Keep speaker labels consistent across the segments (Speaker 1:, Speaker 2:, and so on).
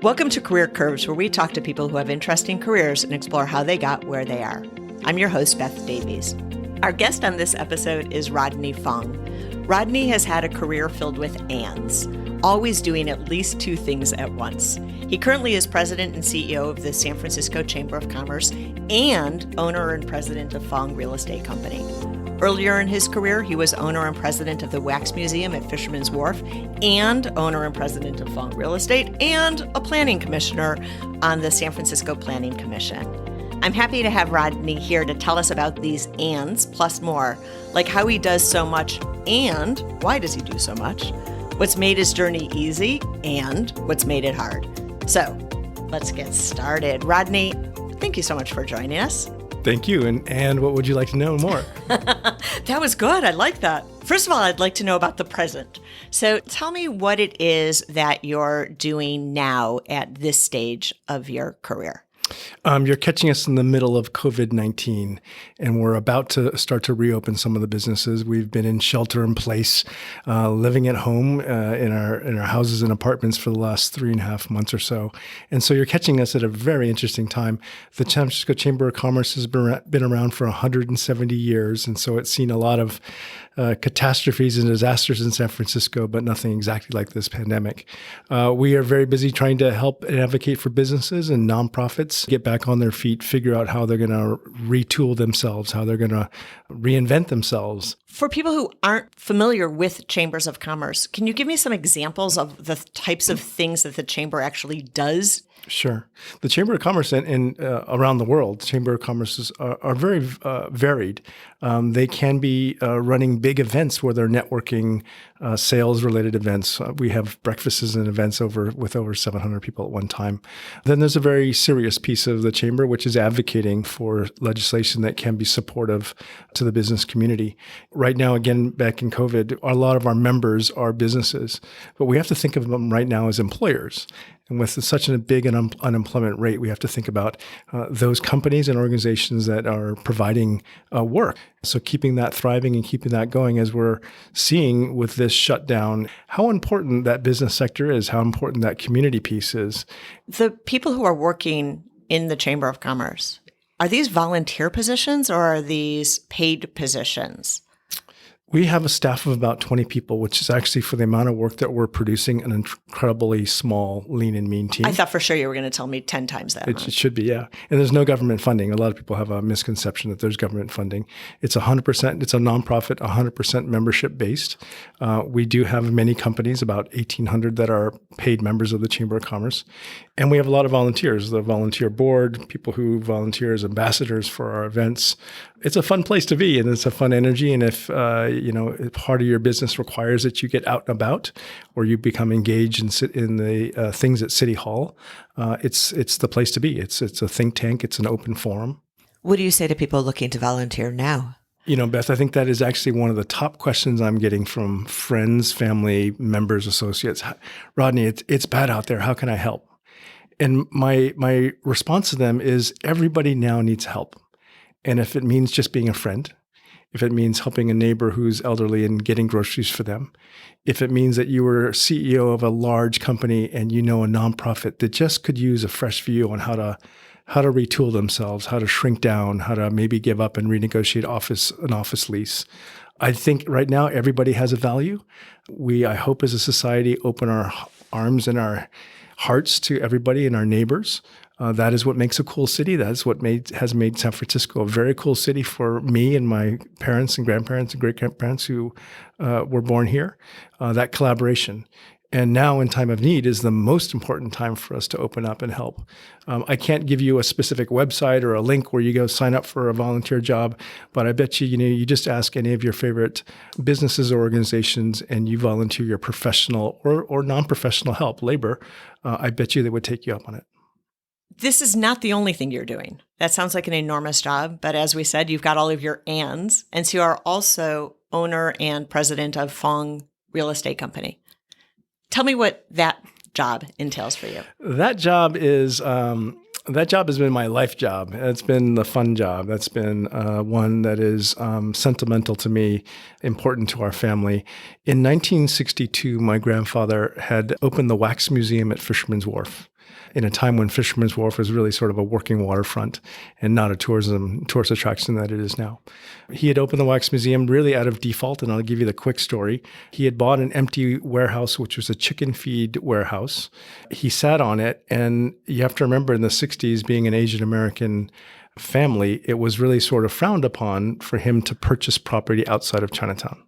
Speaker 1: Welcome to Career Curves, where we talk to people who have interesting careers and explore how they got where they are. I'm your host, Beth Davies. Our guest on this episode is Rodney Fong. Rodney has had a career filled with ands, always doing at least two things at once. He currently is president and CEO of the San Francisco Chamber of Commerce and owner and president of Fong Real Estate Company. Earlier in his career, he was owner and president of the Wax Museum at Fisherman's Wharf and owner and president of Fong Real Estate and a planning commissioner on the San Francisco Planning Commission. I'm happy to have Rodney here to tell us about these ands plus more, like how he does so much and why does he do so much, what's made his journey easy and what's made it hard. So let's get started. Rodney, thank you so much for joining us.
Speaker 2: Thank you. And what would you like to know more?
Speaker 1: That was good. I like that. First of all, I'd like to know about the present. So tell me what it is that you're doing now at this stage of your career.
Speaker 2: You're catching us in the middle of COVID-19, and we're about to start to reopen some of the businesses. We've been in shelter in place, living at home in our houses and apartments for the last 3.5 months or so. And so you're catching us at a very interesting time. The San Francisco Chamber of Commerce has been around for 170 years, and so it's seen a lot of catastrophes and disasters in San Francisco, but nothing exactly like this pandemic. We are very busy trying to help and advocate for businesses and nonprofits get back on their feet, figure out how they're going to retool themselves, how they're going to reinvent themselves.
Speaker 1: For people who aren't familiar with chambers of commerce, can you give me some examples of the types of things that the chamber actually does?
Speaker 2: Sure. The Chamber of Commerce and around the world, Chamber of Commerces are very varied. They can be running big events where they're networking, sales-related events. We have breakfasts and events with over 700 people at one time. Then there's a very serious piece of the Chamber, which is advocating for legislation that can be supportive to the business community. Right now, again, back in COVID, a lot of our members are businesses, but we have to think of them right now as employers. And with such a big unemployment rate, we have to think about those companies and organizations that are providing work. So keeping that thriving and keeping that going, as we're seeing with this shutdown, how important that business sector is, how important that community piece is.
Speaker 1: The people who are working in the Chamber of Commerce, are these volunteer positions or are these paid positions?
Speaker 2: We have a staff of about 20 people, which is actually, for the amount of work that we're producing, an incredibly small, lean and mean team.
Speaker 1: I thought for sure you were going to tell me 10 times that.
Speaker 2: It should be, yeah. And there's no government funding. A lot of people have a misconception that there's government funding. It's 100%, it's a nonprofit, 100% membership based. We do have many companies, about 1,800 that are paid members of the Chamber of Commerce. And we have a lot of volunteers, the volunteer board, people who volunteer as ambassadors for our events. It's a fun place to be, and it's a fun energy. And if if part of your business requires that you get out and about, or you become engaged and sit in the things at City Hall, it's the place to be. It's a think tank. It's an open forum.
Speaker 1: What do you say to people looking to volunteer now?
Speaker 2: Beth, I think that is actually one of the top questions I'm getting from friends, family, members, associates. Rodney, it's bad out there. How can I help? And my response to them is everybody now needs help. And if it means just being a friend, if it means helping a neighbor who's elderly and getting groceries for them, if it means that you were CEO of a large company and you know a nonprofit that just could use a fresh view on how to retool themselves, how to shrink down, how to maybe give up and renegotiate an office lease. I think right now everybody has a value. I hope as a society open our arms and our hearts to everybody and our neighbors. That is what makes a cool city. That is what has made San Francisco a very cool city for me and my parents and grandparents and great-grandparents who were born here. That collaboration. And now in time of need is the most important time for us to open up and help. I can't give you a specific website or a link where you go sign up for a volunteer job, but I bet you just ask any of your favorite businesses or organizations and you volunteer your professional or non-professional help, labor, I bet you they would take you up on it.
Speaker 1: This is not the only thing you're doing. That sounds like an enormous job, but as we said, you've got all of your ands, and so you are also owner and president of Fong Real Estate Company. Tell me what that job entails for you.
Speaker 2: That job has been my life job. It's been the fun job. That's been one that is sentimental to me, important to our family. In 1962, my grandfather had opened the Wax Museum at Fisherman's Wharf. in a time when Fisherman's Wharf was really sort of a working waterfront and not a tourist attraction that it is now. He had opened the Wax Museum really out of default, and I'll give you the quick story. He had bought an empty warehouse, which was a chicken feed warehouse. He sat on it, and you have to remember in the 60s, being an Asian American family, it was really sort of frowned upon for him to purchase property outside of Chinatown.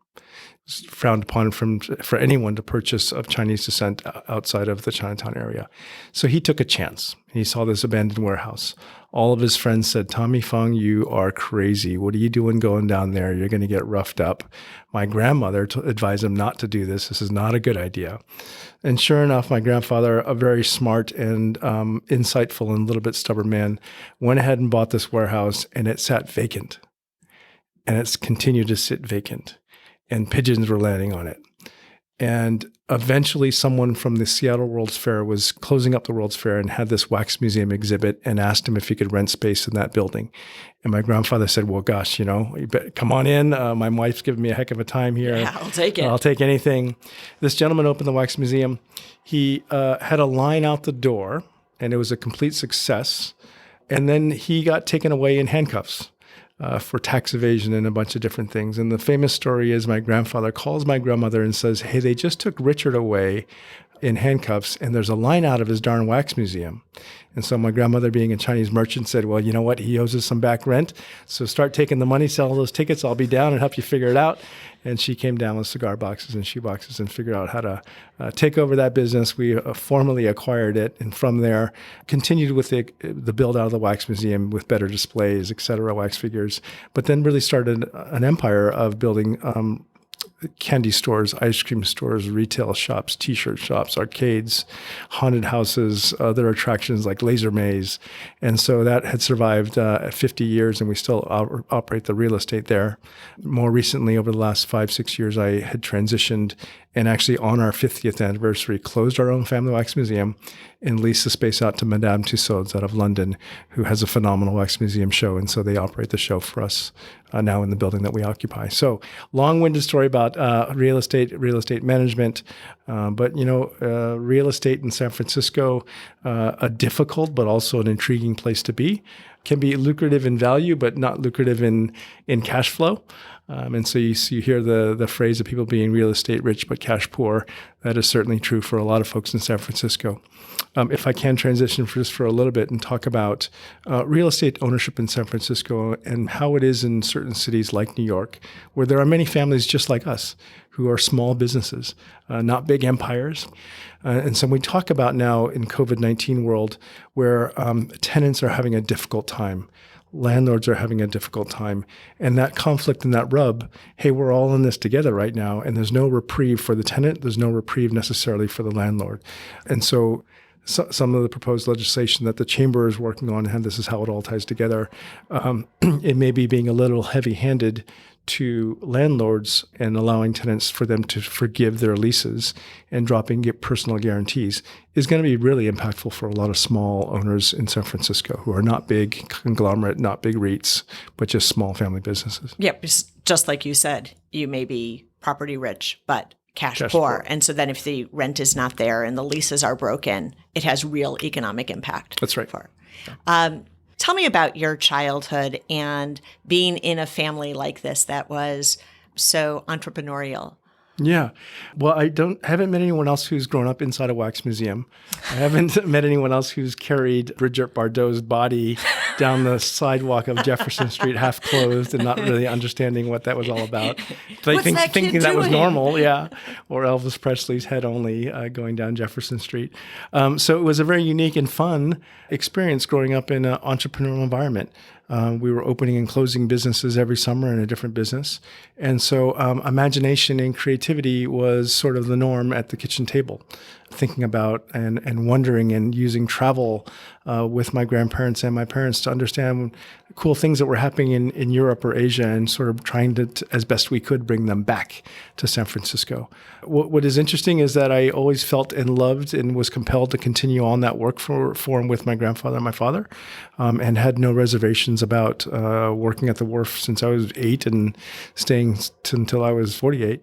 Speaker 2: It's frowned upon for anyone to purchase of Chinese descent outside of the Chinatown area. So he took a chance. He saw this abandoned warehouse. All of his friends said, "Tommy Fong, you are crazy. What are you doing going down there? You're going to get roughed up." My grandmother advised him not to do this. This is not a good idea. And sure enough, my grandfather, a very smart and insightful and a little bit stubborn man, went ahead and bought this warehouse, and it sat vacant. And it's continued to sit vacant. And pigeons were landing on it. And eventually someone from the Seattle World's Fair was closing up the World's Fair and had this wax museum exhibit and asked him if he could rent space in that building. And my grandfather said, "Well, gosh, you come on in. My wife's giving me a heck of a time here.
Speaker 1: Yeah, I'll take it.
Speaker 2: I'll take anything." This gentleman opened the wax museum. He had a line out the door, and it was a complete success. And then he got taken away in handcuffs. For tax evasion and a bunch of different things. And the famous story is my grandfather calls my grandmother and says, "Hey, they just took Richard away in handcuffs, and there's a line out of his darn wax museum." And so my grandmother, being a Chinese merchant, said, "Well, you know what? He owes us some back rent. So start taking the money, sell those tickets. I'll be down and help you figure it out." And she came down with cigar boxes and shoe boxes and figured out how to take over that business. We formally acquired it, and from there continued with the build out of the wax museum with better displays, et cetera, wax figures, but then really started an empire of building candy stores, ice cream stores, retail shops, T-shirt shops, arcades, haunted houses, other attractions like Laser Maze. And so that had survived 50 years, and we still operate the real estate there. More recently, over the last 5-6 years, I had transitioned and actually on our 50th anniversary closed our own family wax museum and leased the space out to Madame Tussauds out of London, who has a phenomenal wax museum show. And so they operate the show for us now in the building that we occupy. So long-winded story about real estate management. But real estate in San Francisco, a difficult but also an intriguing place to be. Can be lucrative in value, but not lucrative in cash flow. And so you hear the phrase of people being real estate rich but cash poor. That is certainly true for a lot of folks in San Francisco. If I can transition just for a little bit and talk about real estate ownership in San Francisco and how it is in certain cities like New York, where there are many families just like us who are small businesses, not big empires. And so we talk about now in COVID-19 world where tenants are having a difficult time. Landlords are having a difficult time. And that conflict and that rub, hey, we're all in this together right now, and there's no reprieve for the tenant. There's no reprieve necessarily for the landlord. And so some of the proposed legislation that the chamber is working on, and this is how it all ties together, it may be being a little heavy-handed to landlords and allowing tenants for them to forgive their leases and dropping personal guarantees is going to be really impactful for a lot of small owners in San Francisco who are not big conglomerate, not big REITs, but just small family businesses.
Speaker 1: Yep. Just like you said, you may be property rich, but cash poor. And so then if the rent is not there and the leases are broken, it has real economic impact.
Speaker 2: That's right.
Speaker 1: Tell me about your childhood and being in a family like this that was so entrepreneurial.
Speaker 2: Yeah. Well, I haven't met anyone else who's grown up inside a wax museum. I haven't met anyone else who's carried Brigitte Bardot's body down the sidewalk of Jefferson Street half closed and not really understanding what that was all about. Thinking that was normal, yeah. Or Elvis Presley's head only going down Jefferson Street. So it was a very unique and fun experience growing up in an entrepreneurial environment. We were opening and closing businesses every summer in a different business. And so imagination and creativity was sort of the norm at the kitchen table, thinking about and wondering and using travel with my grandparents and my parents to understand cool things that were happening in Europe or Asia and sort of trying to, as best we could, bring them back to San Francisco. What is interesting is that I always felt and loved and was compelled to continue on that work for and with my grandfather and my father, and had no reservations about working at the wharf since I was 8 and staying until I was 48.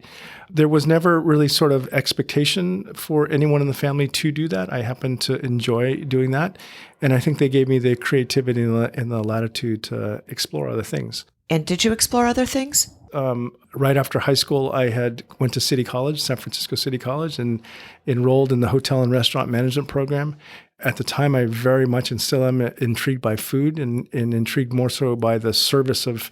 Speaker 2: There was never really sort of expectation for anyone in the family to do that. I happened to enjoy doing that. And I think they gave me the creativity and the latitude to explore other things.
Speaker 1: And did you explore other things?
Speaker 2: Right after high school, I went to City College, San Francisco City College, and enrolled in the hotel and restaurant management program. At the time, I very much and still am intrigued by food and intrigued more so by the service of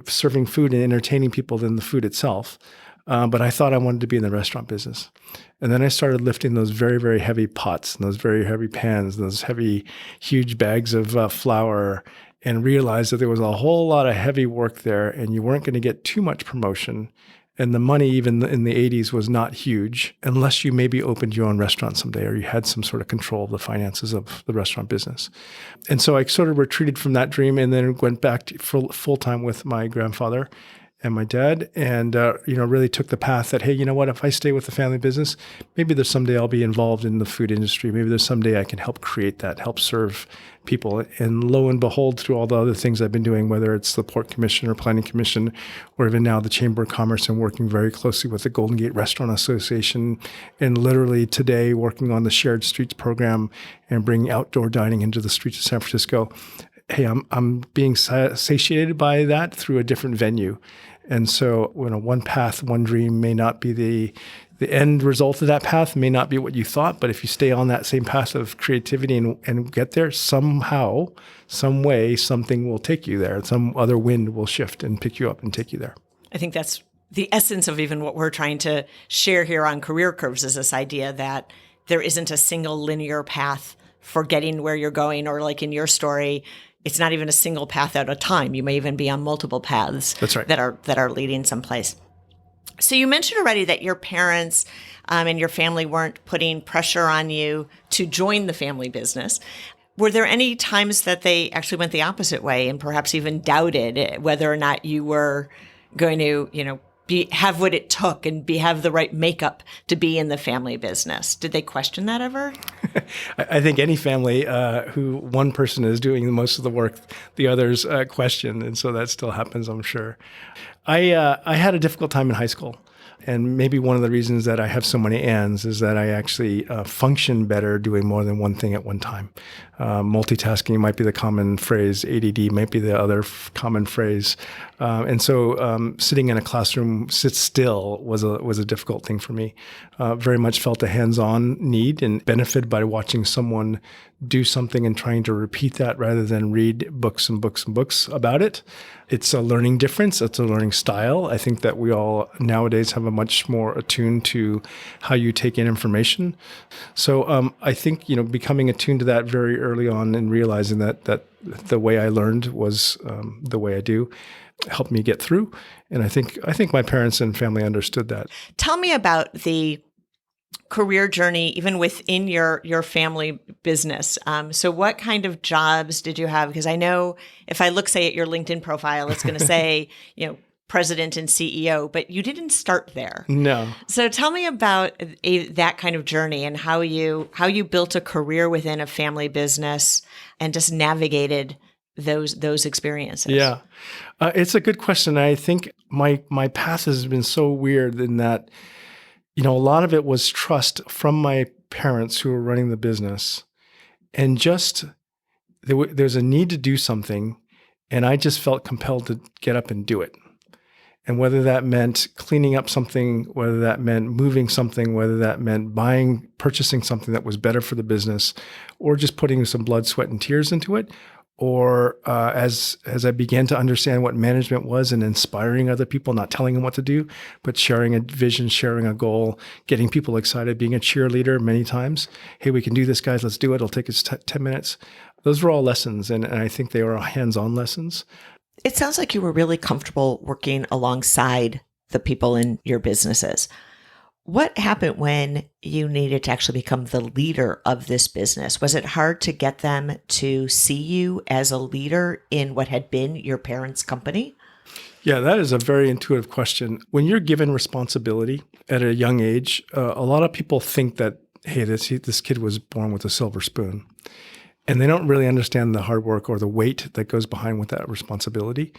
Speaker 2: serving food and entertaining people than the food itself. But I thought I wanted to be in the restaurant business. And then I started lifting those very, very heavy pots and those very heavy pans, and those heavy, huge bags of flour, and realized that there was a whole lot of heavy work there and you weren't going to get too much promotion. And the money, even in the 80s, was not huge unless you maybe opened your own restaurant someday or you had some sort of control of the finances of the restaurant business. And so I sort of retreated from that dream and then went back to full-time with my grandfather and my dad, and really took the path that, hey, you know what, if I stay with the family business, maybe there's someday I'll be involved in the food industry. Maybe there's someday I can help create that, help serve people. And lo and behold, through all the other things I've been doing, whether it's the Port Commission or Planning Commission, or even now the Chamber of Commerce, and working very closely with the Golden Gate Restaurant Association, and literally today working on the Shared Streets program and bringing outdoor dining into the streets of San Francisco. Hey, I'm being satiated by that through a different venue. And so, one path, one dream may not be the end result of that path, may not be what you thought, but if you stay on that same path of creativity and get there, somehow, some way, something will take you there. Some other wind will shift and pick you up and take you there.
Speaker 1: I think that's the essence of even what we're trying to share here on Career Curves, is this idea that there isn't a single linear path for getting where you're going, or like in your story, it's not even a single path at a time. You may even be on multiple paths.
Speaker 2: That's right.
Speaker 1: that are leading someplace. So you mentioned already that your parents and your family weren't putting pressure on you to join the family business. Were there any times that they actually went the opposite way and perhaps even doubted whether or not you were going to, have what it took and have the right makeup to be in the family business? Did they question that ever?
Speaker 2: I think any family who one person is doing most of the work, the others question. And so that still happens, I'm sure. I had a difficult time in high school. And maybe one of the reasons that I have so many ands is that I actually function better doing more than one thing at one time. Multitasking might be the common phrase. ADD might be the other common phrase. And so sitting in a classroom, sit still was a difficult thing for me. Very much felt a hands-on need and benefited by watching someone do something and trying to repeat that rather than read books and books and books about it. It's a learning difference. It's a learning style. I think that we all nowadays have a much more attuned to how you take in information. So I think, becoming attuned to that very early on and realizing that the way I learned was the way I do helped me get through. And I think my parents and family understood that.
Speaker 1: Tell me about the career journey, even within your family business. So what kind of jobs did you have? Because I know if I look, say, at your LinkedIn profile, it's going to say, president and CEO, but you didn't start there.
Speaker 2: No.
Speaker 1: So tell me about that kind of journey and how you built a career within a family business and just navigated those experiences.
Speaker 2: Yeah. It's a good question. I think my path has been so weird in that, a lot of it was trust from my parents who were running the business, and just there's a need to do something, and I just felt compelled to get up and do it. And whether that meant cleaning up something, whether that meant moving something, whether that meant purchasing something that was better for the business, or just putting some blood, sweat, and tears into it, or as I began to understand what management was and inspiring other people, not telling them what to do, but sharing a vision, sharing a goal, getting people excited, being a cheerleader many times. Hey, we can do this, guys. Let's do it. It'll take us 10 minutes. Those were all lessons, and I think they were hands-on lessons.
Speaker 1: It sounds like you were really comfortable working alongside the people in your businesses. What happened when you needed to actually become the leader of this business? Was it hard to get them to see you as a leader in what had been your parents' company?
Speaker 2: Yeah, that is a very intuitive question. When you're given responsibility at a young age, a lot of people think that, hey, this kid was born with a silver spoon. And they don't really understand the hard work or the weight that goes behind with that responsibility.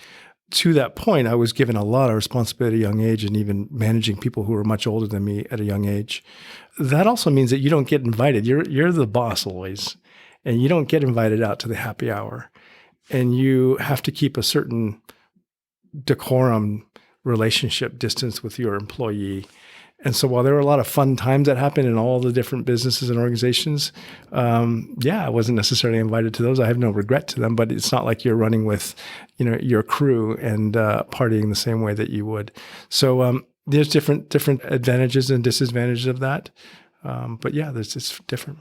Speaker 2: To that point, I was given a lot of responsibility at a young age and even managing people who were much older than me at a young age. That also means that you don't get invited. You're the boss always, and you don't get invited out to the happy hour. And you have to keep a certain decorum relationship distance with your employee. And so while there were a lot of fun times that happened in all the different businesses and organizations, I wasn't necessarily invited to those. I have no regret to them, but it's not like you're running with, your crew and partying the same way that you would. So there's different advantages and disadvantages of that. It's different.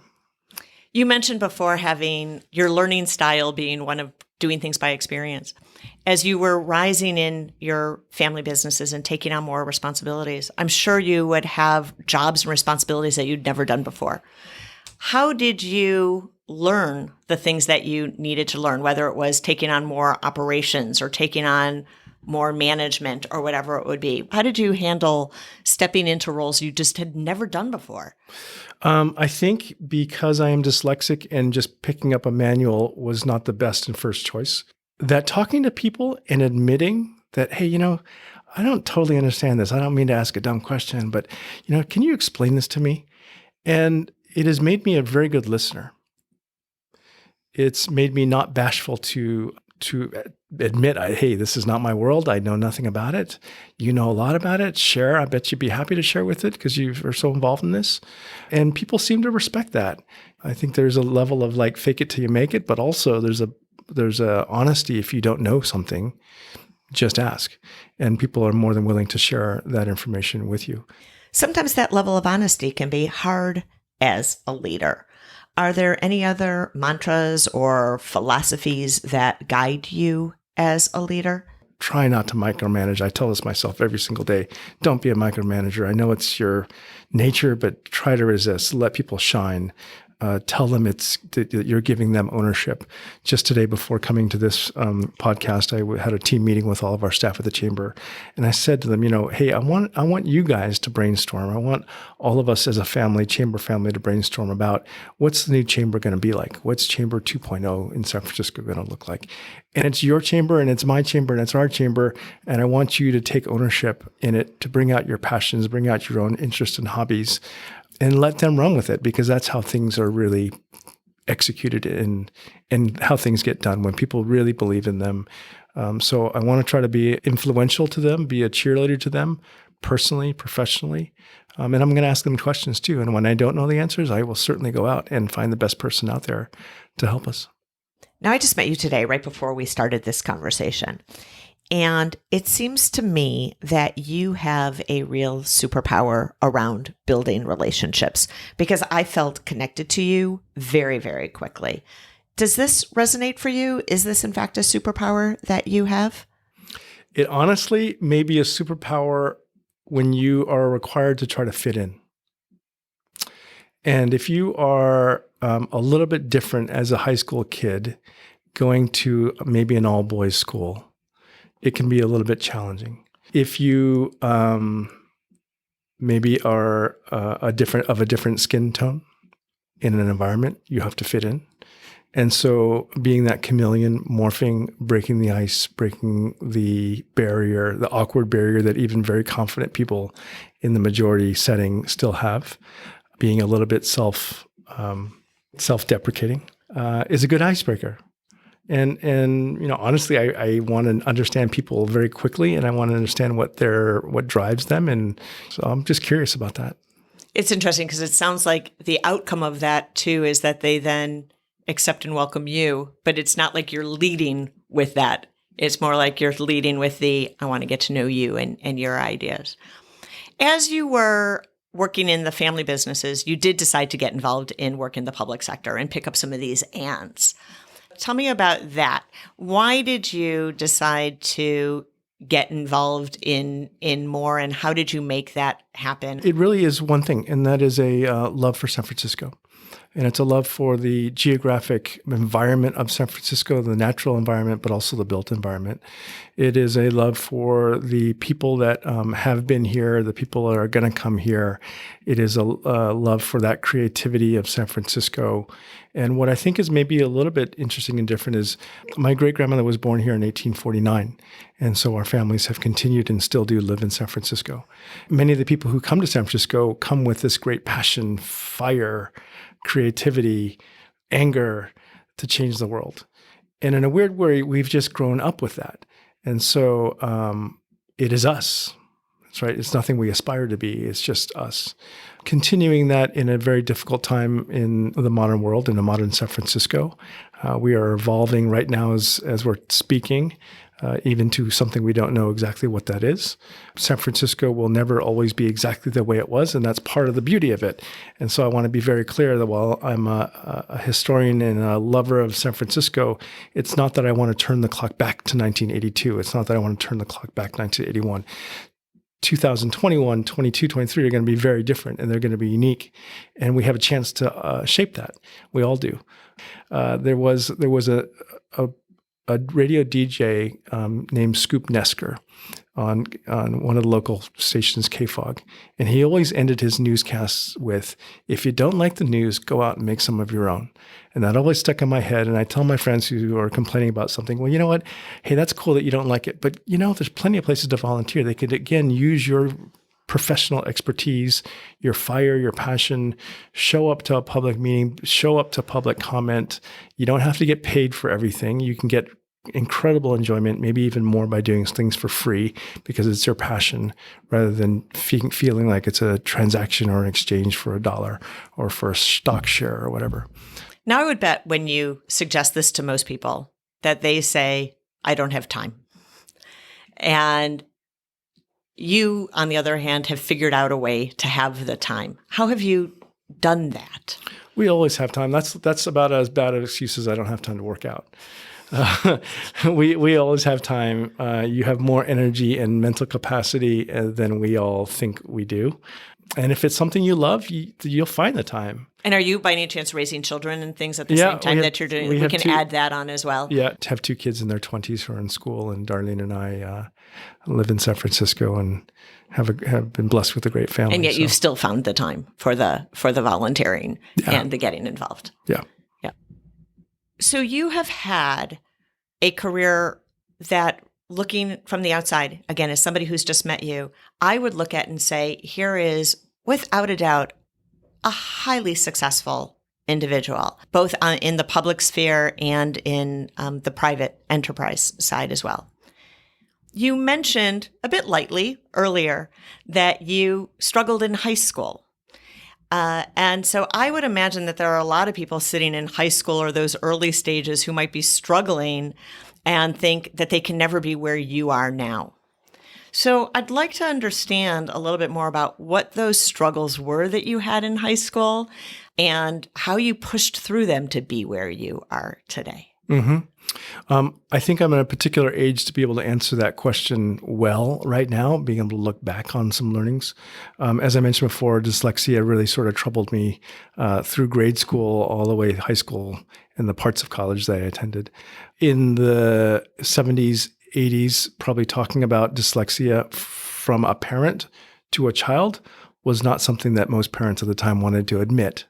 Speaker 1: You mentioned before having your learning style being one of doing things by experience. As you were rising in your family businesses and taking on more responsibilities, I'm sure you would have jobs and responsibilities that you'd never done before. How did you learn the things that you needed to learn, whether it was taking on more operations or taking on more management or whatever it would be? How did you handle stepping into roles you just had never done before?
Speaker 2: I think because I am dyslexic and just picking up a manual was not the best and first choice. That talking to people and admitting that, hey, I don't totally understand this. I don't mean to ask a dumb question, but, can you explain this to me? And it has made me a very good listener. It's made me not bashful to admit, hey, this is not my world. I know nothing about it. You know a lot about it. Share. I bet you'd be happy to share with it because you are so involved in this. And people seem to respect that. I think there's a level of like fake it till you make it, but also there's a honesty. If you don't know something, just ask. And people are more than willing to share that information with you.
Speaker 1: Sometimes that level of honesty can be hard as a leader. Are there any other mantras or philosophies that guide you as a leader?
Speaker 2: Try not to micromanage. I tell this myself every single day. Don't be a micromanager. I know it's your nature, but try to resist. Let people shine. Tell them that you're giving them ownership. Just today, before coming to this podcast, I had a team meeting with all of our staff at the chamber, and I said to them, hey, I want you guys to brainstorm. I want all of us as a family, chamber family, to brainstorm about what's the new chamber going to be like. What's Chamber 2.0 in San Francisco going to look like? And it's your chamber, and it's my chamber, and it's our chamber, and I want you to take ownership in it, to bring out your passions, bring out your own interests and hobbies, and let them run with it, because that's how things are really executed and how things get done when people really believe in them. So I want to try to be influential to them, be a cheerleader to them, personally, professionally. And I'm going to ask them questions too. And when I don't know the answers, I will certainly go out and find the best person out there to help us.
Speaker 1: Now, I just met you today, right before we started this conversation. And it seems to me that you have a real superpower around building relationships, because I felt connected to you very, very quickly. Does this resonate for you? Is this, in fact, a superpower that you have?
Speaker 2: It honestly may be a superpower when you are required to try to fit in. And if you are a little bit different as a high school kid going to maybe an all-boys school, it can be a little bit challenging. If you maybe are a different skin tone in an environment, you have to fit in. And so being that chameleon, morphing, breaking the ice, breaking the barrier, the awkward barrier that even very confident people in the majority setting still have, being a little bit self-deprecating is a good icebreaker. And honestly, I want to understand people very quickly, and I want to understand what drives them, and so I'm just curious about that.
Speaker 1: It's interesting because it sounds like the outcome of that too is that they then accept and welcome you, but it's not like you're leading with that. It's more like you're leading with I want to get to know you and your ideas. As you were working in the family businesses, you did decide to get involved in work in the public sector and pick up some of these ants. Tell me about that. Why did you decide to get involved in more, and how did you make that happen?
Speaker 2: It really is one thing, and that is a love for San Francisco. And it's a love for the geographic environment of San Francisco, the natural environment, but also the built environment. It is a love for the people that have been here, the people that are going to come here. It is a love for that creativity of San Francisco. And what I think is maybe a little bit interesting and different is my great-grandmother was born here in 1849. And so our families have continued and still do live in San Francisco. Many of the people who come to San Francisco come with this great passion, fire, creativity, anger to change the world. And in a weird way, we've just grown up with that. And so it is us. That's right. It's nothing we aspire to be. It's just us. Continuing that in a very difficult time in the modern world, in the modern San Francisco. We are evolving right now as we're speaking, even to something we don't know exactly what that is. San Francisco will never always be exactly the way it was, and that's part of the beauty of it. And so I want to be very clear that while I'm a historian and a lover of San Francisco, it's not that I want to turn the clock back to 1982. It's not that I want to turn the clock back to 1981. 2021, 22, 23 are going to be very different, and they're going to be unique. And we have a chance to shape that. We all do. There was a radio DJ named Scoop Nesker on one of the local stations, KFOG. And he always ended his newscasts with, if you don't like the news, go out and make some of your own. And that always stuck in my head. And I tell my friends who are complaining about something, well, you know what? Hey, that's cool that you don't like it. But, there's plenty of places to volunteer. They could, again, use your professional expertise, your fire, your passion, show up to a public meeting, show up to public comment. You don't have to get paid for everything. You can get incredible enjoyment, maybe even more by doing things for free because it's your passion rather than feeling like it's a transaction or an exchange for $1 or for a stock share or whatever.
Speaker 1: Now, I would bet when you suggest this to most people that they say, I don't have time. And you, on the other hand, have figured out a way to have the time. How have you done that?
Speaker 2: We always have time. That's about as bad an excuse as I don't have time to work out. We always have time. You have more energy and mental capacity than we all think we do. And if it's something you love, you'll find the time.
Speaker 1: And are you, by any chance, raising children and things at the same time that you're doing? We can add that on as well.
Speaker 2: Yeah, to have 2 kids in their 20s who are in school, and Darlene and I live in San Francisco and have been blessed with a great family.
Speaker 1: And yet you've still found the time for the volunteering and the getting involved.
Speaker 2: Yeah.
Speaker 1: Yeah. So you have had a career that, looking from the outside, again, as somebody who's just met you, I would look at and say, here is, without a doubt, a highly successful individual, both in the public sphere and in the private enterprise side as well. You mentioned a bit lightly earlier that you struggled in high school. And so I would imagine that there are a lot of people sitting in high school or those early stages who might be struggling and think that they can never be where you are now. So I'd like to understand a little bit more about what those struggles were that you had in high school and how you pushed through them to be where you are today.
Speaker 2: Mm-hmm. I think I'm in a particular age to be able to answer that question well right now, being able to look back on some learnings. As I mentioned before, dyslexia really sort of troubled me through grade school, all the way to high school, and the parts of college that I attended. In the 70s, 80s, probably talking about dyslexia from a parent to a child was not something that most parents at the time wanted to admit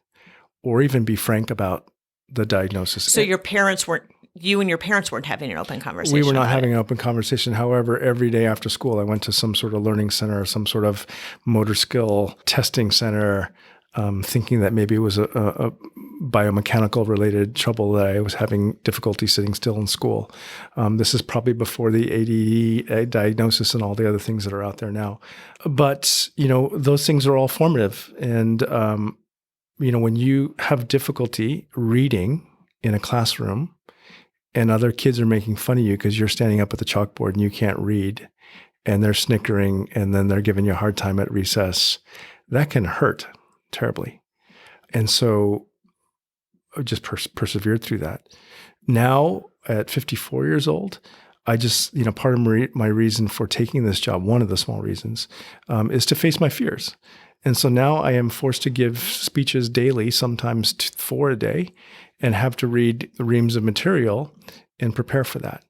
Speaker 2: or even be frank about the diagnosis.
Speaker 1: So you and your parents weren't having an open conversation.
Speaker 2: We were not having an open conversation. However, every day after school, I went to some sort of learning center or some sort of motor skill testing center, thinking that maybe it was a biomechanical related trouble, that I was having difficulty sitting still in school. This is probably before the ADD diagnosis and all the other things that are out there now. But, those things are all formative. And, when you have difficulty reading in a classroom and other kids are making fun of you because you're standing up at the chalkboard and you can't read, and they're snickering and then they're giving you a hard time at recess, that can hurt terribly. And so I just persevered through that. Now, at 54 years old, I just, part of my reason for taking this job, one of the small reasons, is to face my fears. And so now I am forced to give speeches daily, sometimes 4 a day, and have to read reams of material and prepare for that.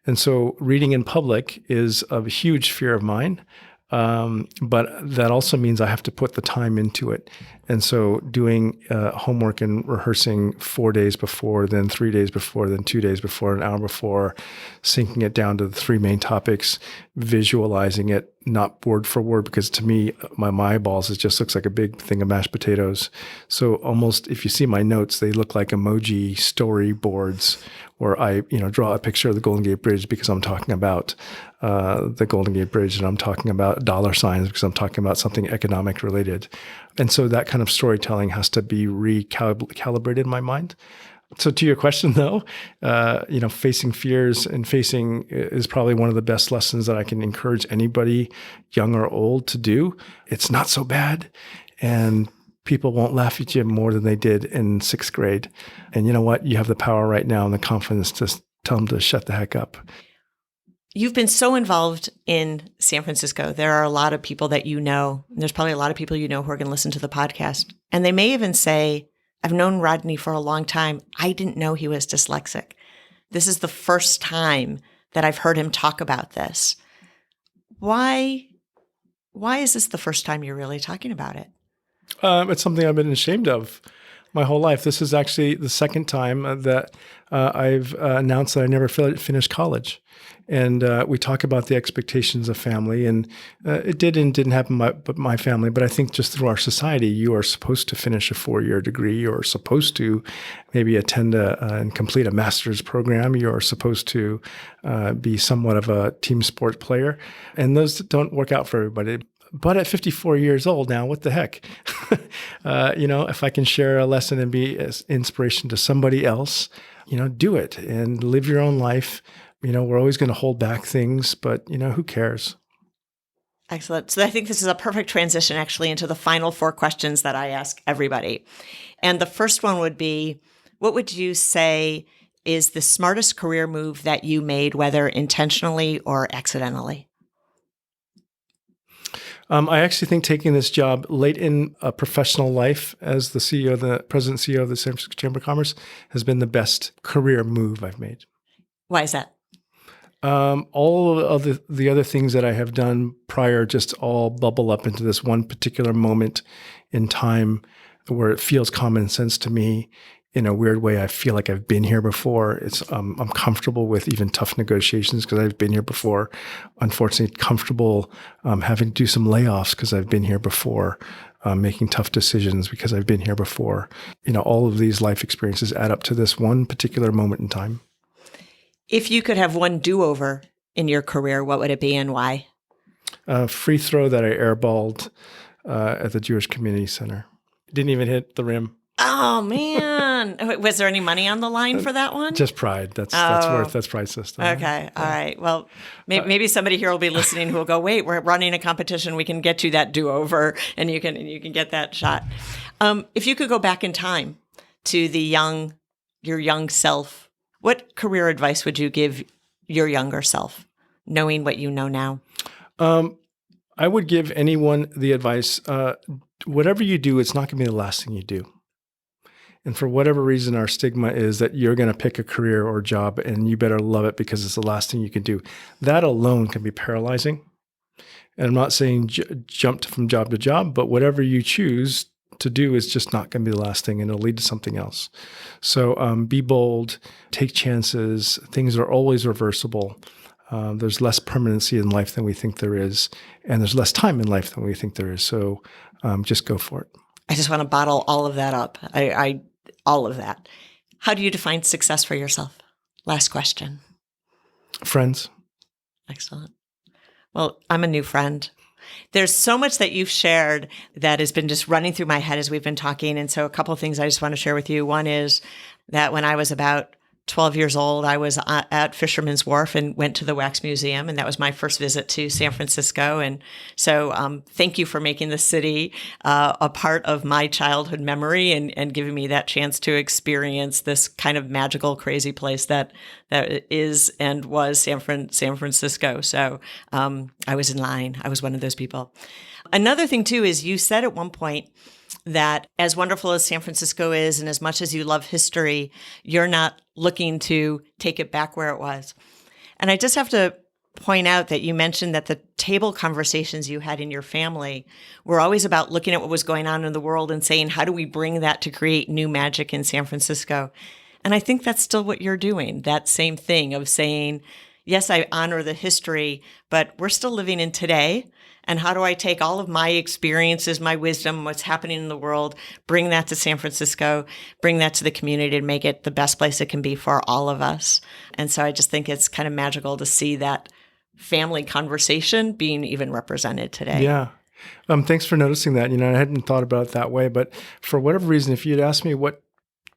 Speaker 2: And so reading in public is a huge fear of mine. But that also means I have to put the time into it. And so doing homework and rehearsing 4 days before, then 3 days before, then 2 days before, an hour before, syncing it down to the 3 main topics, visualizing it, not word for word, because to me, my eyeballs, it just looks like a big thing of mashed potatoes. So almost, if you see my notes, they look like emoji storyboards where I, draw a picture of the Golden Gate Bridge because I'm talking about the Golden Gate Bridge, and I'm talking about dollar signs because I'm talking about something economic related. And so that kind of storytelling has to be recalibrated in my mind. So to your question, though, facing fears and facing is probably one of the best lessons that I can encourage anybody, young or old, to do. It's not so bad, and people won't laugh at you more than they did in 6th grade. And you know what? You have the power right now and the confidence to tell them to shut the heck up.
Speaker 1: You've been so involved in San Francisco. There are a lot of people that you know, and there's probably a lot of people you know who are going to listen to the podcast. And they may even say, I've known Rodney for a long time. I didn't know he was dyslexic. This is the first time that I've heard him talk about this. Why is this the first time you're really talking about it?
Speaker 2: It's something I've been ashamed of my whole life. This is actually the second time that I've announced that I never finished college. And we talk about the expectations of family, and it did and didn't happen but my family. But I think just through our society, you are supposed to finish a 4-year degree. You're supposed to maybe attend and complete a master's program. You're supposed to be somewhat of a team sport player. And those don't work out for everybody. But at 54 years old now, what the heck? If I can share a lesson and be an inspiration to somebody else, do it and live your own life. We're always going to hold back things, but, who cares?
Speaker 1: Excellent. So I think this is a perfect transition actually into the final 4 questions that I ask everybody. And the first one would be, what would you say is the smartest career move that you made, whether intentionally or accidentally?
Speaker 2: I actually think taking this job late in a professional life as the president CEO of the San Francisco Chamber of Commerce has been the best career move I've made.
Speaker 1: Why is that?
Speaker 2: All of the other things that I have done prior just all bubble up into this one particular moment in time where it feels common sense to me. In a weird way, I feel like I've been here before. I'm comfortable with even tough negotiations because I've been here before. Unfortunately, comfortable having to do some layoffs because I've been here before. Making tough decisions because I've been here before. All of these life experiences add up to this one particular moment in time.
Speaker 1: If you could have one do-over in your career, what would it be and why?
Speaker 2: Free throw that I airballed at the Jewish Community Center. Didn't even hit the rim.
Speaker 1: Oh, man. Was there any money on the line for that one?
Speaker 2: Just pride. That's pride system.
Speaker 1: Okay. All right. Well, maybe somebody here will be listening who will go, wait, we're running a competition. We can get you that do-over and you can get that shot. If you could go back in time to your young self, what career advice would you give your younger self, knowing what you know now?
Speaker 2: I would give anyone the advice, whatever you do, it's not going to be the last thing you do. And for whatever reason, our stigma is that you're going to pick a career or job and you better love it because it's the last thing you can do. That alone can be paralyzing. And I'm not saying jump from job to job, but whatever you choose to do is just not going to be the last thing and it'll lead to something else. So be bold, take chances. Things are always reversible. There's less permanency in life than we think there is. And there's less time in life than we think there is. So just go for it.
Speaker 1: I just want to bottle all of that up. All of that. How do you define success for yourself? Last question.
Speaker 2: Friends.
Speaker 1: Excellent. Well, I'm a new friend. There's so much that you've shared that has been just running through my head as we've been talking. And so a couple of things I just want to share with you. One is that when I was about 12 years old, I was at Fisherman's Wharf and went to the Wax Museum, and that was my first visit to San Francisco. And so thank you for making the city a part of my childhood memory and giving me that chance to experience this kind of magical, crazy place that is and was San Francisco. So I was in line. I was one of those people. Another thing, too, is you said at one point that as wonderful as San Francisco is, and as much as you love history, you're not looking to take it back where it was. And I just have to point out that you mentioned that the table conversations you had in your family were always about looking at what was going on in the world and saying, how do we bring that to create new magic in San Francisco? And I think that's still what you're doing, that same thing of saying, yes, I honor the history, but we're still living in today. And how do I take all of my experiences, my wisdom, what's happening in the world, bring that to San Francisco, bring that to the community and make it the best place it can be for all of us? And so I just think it's kind of magical to see that family conversation being even represented today.
Speaker 2: Yeah. Thanks for noticing that. I hadn't thought about it that way, but for whatever reason, if you'd asked me what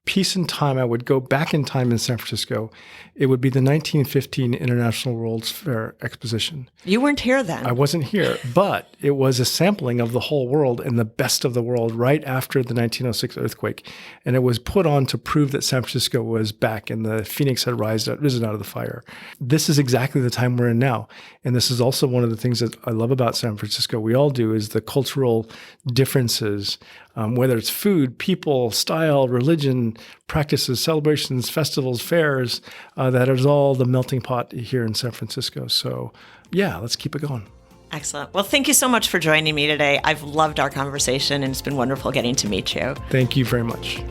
Speaker 2: piece in time I would go back in time in San Francisco, it would be the 1915 International World's Fair Exposition.
Speaker 1: You weren't here then.
Speaker 2: I wasn't here, but it was a sampling of the whole world and the best of the world right after the 1906 earthquake. And it was put on to prove that San Francisco was back and the phoenix had risen out of the fire. This is exactly the time we're in now. And this is also one of the things that I love about San Francisco. We all do is the cultural differences, whether it's food, people, style, religion, practices, celebrations, festivals, fairs, that is all the melting pot here in San Francisco. So yeah, let's keep it going.
Speaker 1: Excellent. Well, thank you so much for joining me today. I've loved our conversation and it's been wonderful getting to meet you.
Speaker 2: Thank you very much.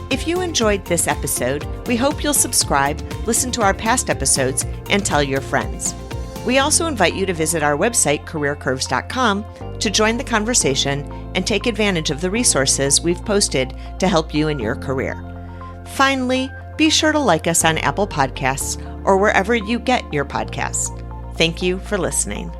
Speaker 1: If you enjoyed this episode, we hope you'll subscribe, listen to our past episodes, and tell your friends. We also invite you to visit our website, careercurves.com, to join the conversation and take advantage of the resources we've posted to help you in your career. Finally, be sure to like us on Apple Podcasts or wherever you get your podcasts. Thank you for listening.